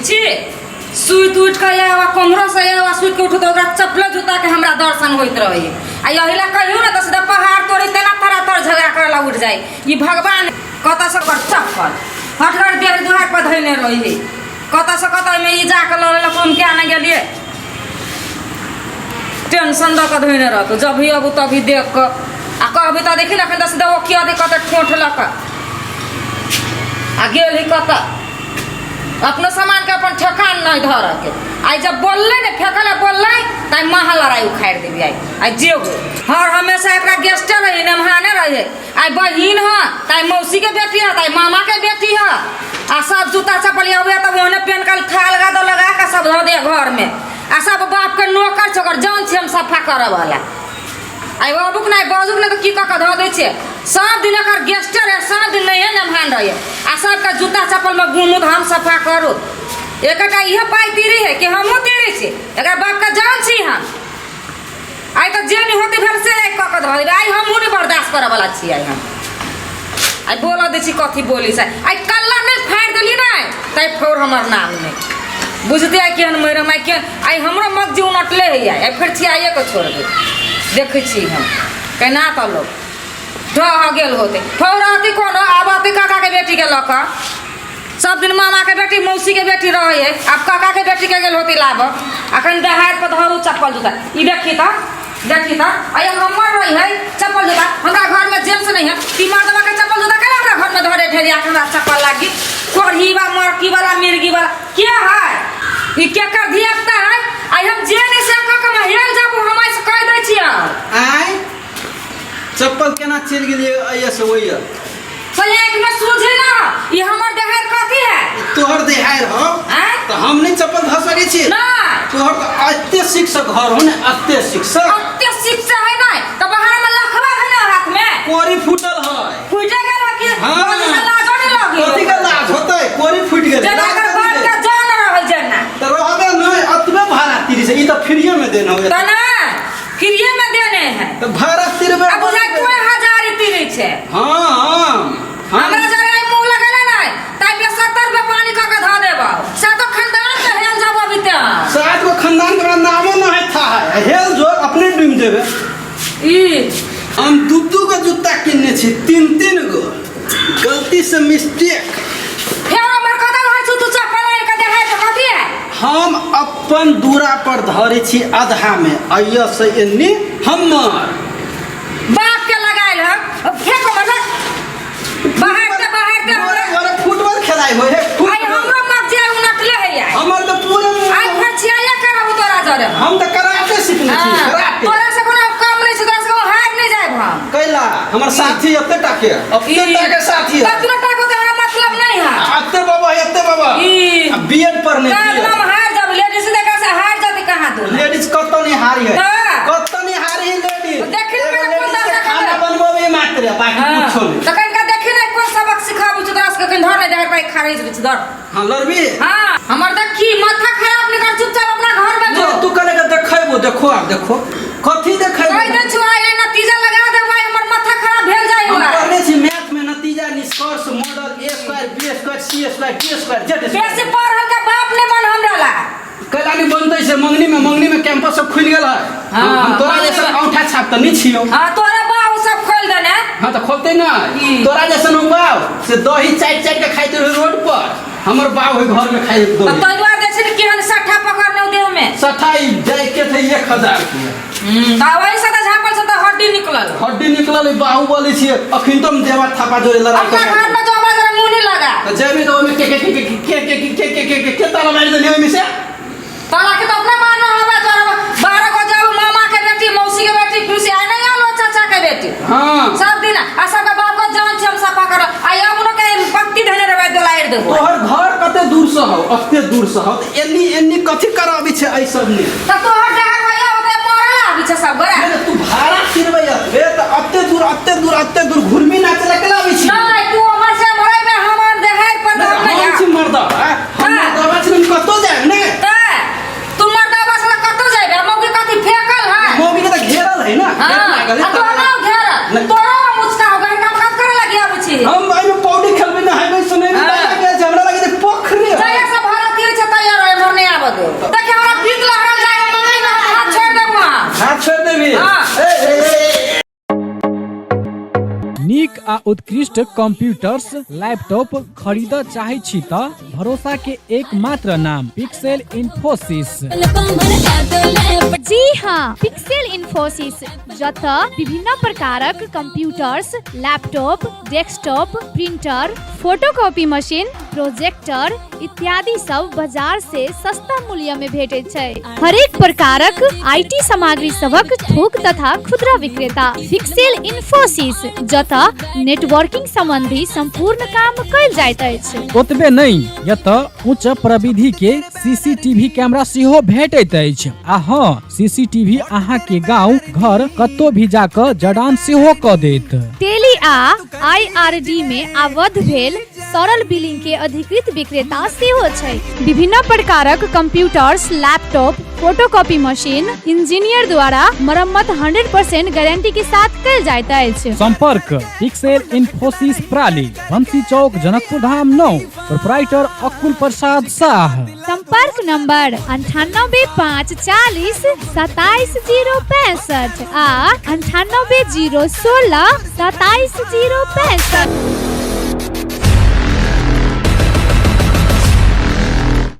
छी सुइत उठ के आवा कमरा से आवा सुइत के उठ तो ओकरा चप्पल जूता के हमरा दर्शन होइत रही आ यहिला कहियो ना तो सीधा पहाड़ तोड़ी तेना तरह झगड़ा करला उठ जाए ई भगवान कता से कर चप्पल हटकर देर दुहार पर धइने रही कता से कता में ई जाके लले कम के आने गेलिए टेंशन द के धइने रहतो जब भी अब तभी देख के आ कहबी त देखि ना कत सीधा ओकिया दे कत ठोठ लक आ गेल ही कता अपना सामान के अपन ठेकान नहीं धर के आई जब बोलले ने फेंकले बोलले ताई महा लड़ाई उखाड़ देबी आई जे हर हमेशा एकरा गेस्ट रही ने महाने रहे आई बहिन ह ताई मौसी के बेटी ह ताई मामा के बेटी ह आ सब जूता चप्पल आवे त ओने पेन कल खा लगा के सब धो दे घर में आ सब बाप के नौकर छोकर जान छी हम सफा करे वाला आई बाबूक नहीं बाजूक नहीं तो की क धो दे छे सब दिन एकर गेस्ट रहे सब दिन नहीं है नमहान रहे आ सबका जूता चप्पल में घूमू हम सफा करू एकटा इहे पाई तीरी है कि हमहू तीरी छी एकर बाप का जान छी हम आई तो जे नहीं होती फिर से क धो दे आई हमहू नहीं बर्दाश्त करे वाला छी आई हम आई बोल दे छी कथी बोली से आई कल्ला नहीं फाड़ देली नहीं तै फोर हमर नाम में बुझते आई केहन मेरे माई के आई हमरो मगजी उनटले है आई फिर छियाए के छोड़ दे देखे छी हम केना त लोग ढह गेल होते फौराती कोनो आबाती काका के बेटी के लक सब दिन मामा के बेटी मौसी के बेटी रहे अब काका के बेटी के गेल होती लाभ अखन दहाड़ पर धरू चप्पल जूता ई देखी त आई हमर रही है चप्पल जूता हमरा घर में जेंट्स नहीं है ती मर्दवा के चप्पल जूता केला हमरा घर में धरे ढेरिया के हमरा चप्पल लागी कोढ़ीवा मरकी वाला मिर्गी वाला क्या है ई के कर धियापता है आई हम जे ने से क के हेल जाबू हम से कह दै छी आई चप्पल केना चल गेलिए आइया से ओइया सही एक में सूझे ना ये हमर देहार कथी है तोहर देहार हो तो हम नहीं चप्पल ध सके छी ना तोहर तो अत्य शिक्षक घर हो ने अत्य शिक्षक है ना तो बाहर में लखवा है ना हाथ में कोरी फुटल है फुट गेल कि हां लाजो नहीं लगी कथी का लाज होतै कोरी फुट गेल जना कर घर का जान रहल जना तो रहबे नहीं अतबे भाड़ा तीरी से ई तो फ्रीए में देना हो त ना फ्रीए में देने हैं तो भाड़ा तीरबे अब बुझाई 2000 तीरी छे हां हमरा जरे मुंह लगले नहीं ताई पे 70 रुपया पानी क के ध देबो सातो खानदान के हेल जाबो अभी त सात गो खानदान के नामो न है था हेल जो अपने डूम देबे ई हम दू गो जूता किनने छी तीन गो गलती से मिस्टेक फेर हमर कदल है तू चप्पल के देखाय त कथी है हम अपन दूरा पर धरे छी आधा में आइया से एन्नी हमर बाप के लगाइल है फेंको मतलब बाहर के ओरे फुटबॉल खेलाइ होय है आई हमरो मगजे उनटले है यार हमर तो पूरा आई फिर छिया करब तोरा जरे हम तो कराटे सीखने छी कराटे तोरा से कोनो काम नहीं छै तोरा से हार नहीं जाय हम कैला हमर साथी अत्ते टाके के साथी है तोरा टाको के हमरा मतलब नहीं है अत्ते बाबा ई बीएड पढ़ने हम हार जब लेडीज देखा से हार जाती कहां तू लेडीज कतो नहीं हारी है कतो नहीं हारी है लेडीज देखिन के कोन दर्शक खाना बनबे मात्र बाकी कुछो नहीं त कनका देखि नहीं कोन सबक सिखाबू तोरा से कन धर नहीं दे पाई खारे छै धर हां लड़बी हां हमर देखी माथा खराब नहीं कर चुपचाप अपना घर में जो तू कने के देखैबो देखो आप देखो कथी देखैबो कह दे छु आई नतीजा लगा दे भाई हमर माथा खराब भेल जाय हम पढ़ने छी मैथ में नतीजा निष्कर्ष model a square b square c square d square z square बेसी पढ़ल के बाप ने बन हमरा ला कलानी बनतै से मंगनी में कैंपस सब खुल गेल है हम तोरा जैसा औंठा छाप त नहीं छियो हां तोरा बाऊ सब खोल देने हां त खोलते ना तोरा जैसा बाऊ से दही चाट के खाइते रहे रोड पर हमर बाऊ है घर में खाइ दो तो तोरा देछ कि हम सट्ठा पकड़ने देह में सठाई जाय के थे 1000 के दवाई से त झापल से त हड्डी निकलल बाहुबली छी अखिन तुम देवा थापा जोरे लड़ाई अपना घर में तो आवाज मुंह नहीं लगा त जेमी तो में के ताला मार देली ओमी से ताला के तो अपना मारना होबा तोरा 12 को जाओ मामा के बेटी मौसी के बेटी खुशी आय नहीं आलो चाचा के बेटी हां सब दिन आ सब बाप को जान छम सफा कर आई अब न के पत्ती धने रे दोलाएर देबो तोहर घर कते दूर से हो अते दूर से हो एन्नी कथि कराबी छे आई सब ने त तोहर जहां भैया ओते मरला अभी छ सब गोरा तू भाड़ा फिरबै बे त अते दूर घुरमी नाच लगलाबी छी नहीं तू हमर से मरै में हमर देहार पर धर नहीं हम छी मर्दा हम दवा छी कतो जाय ने तू मर्दा बस कतो जाय मौके कथि फेकल है मौगी के त घेरल है ना हां तो ना घेरल तोरा मुस्का हो गई काम करे लगी अब छी हम भाई में पौड़ी खेलबे ना है सुने में लगे हमरा लगे पोखरी जया से भारत तीर छ नीक आ उत्कृष्ट कंप्यूटर्स लैपटॉप खरीद चाहे छी त भरोसा के एकमात्र नाम पिक्सेल इन्फोसिस। जी हाँ, पिक्सेल इन्फोसिस जत विभिन्न प्रकारक computers, laptop, desktop, printer, photocopy machine, projector इत्यादि सब बाजार से सस्ता मूल्य में भेटैत छै। हरेक प्रकारक आईटी सामग्री सबक थोक तथा खुदरा विक्रेता पिक्सेल इन्फोसिस जत नेटवर्किंग संबंधी संपूर्ण काम कयल जाइत अछि। ओतबे नहीं यत उच्च प्रविधि के सीसीटीवी कैमरा सेहो भेटैत अछि। आ हाँ, सीसीटीवी अहाँ के गांव घर कतौ भी जाकर जड़ान सेहो क देत। टेली आ आईआरडी में आबद्ध भेल सरल बिलिंग के अधिकृत विक्रेता सेहो छै। विभिन्न प्रकारक computers, laptop, photocopy machine engineer द्वारा मरम्मत 100% गारंटी के साथ कयल जाइत अछि। संपर्क पिक्सेल इन्फोसिस प्राली, बंसी चौक, जनकपुर धाम 9, प्रोप्राइटर अकुल प्रसाद शाह। संपर्क नंबर 9854 27065 आ 9801 27 065।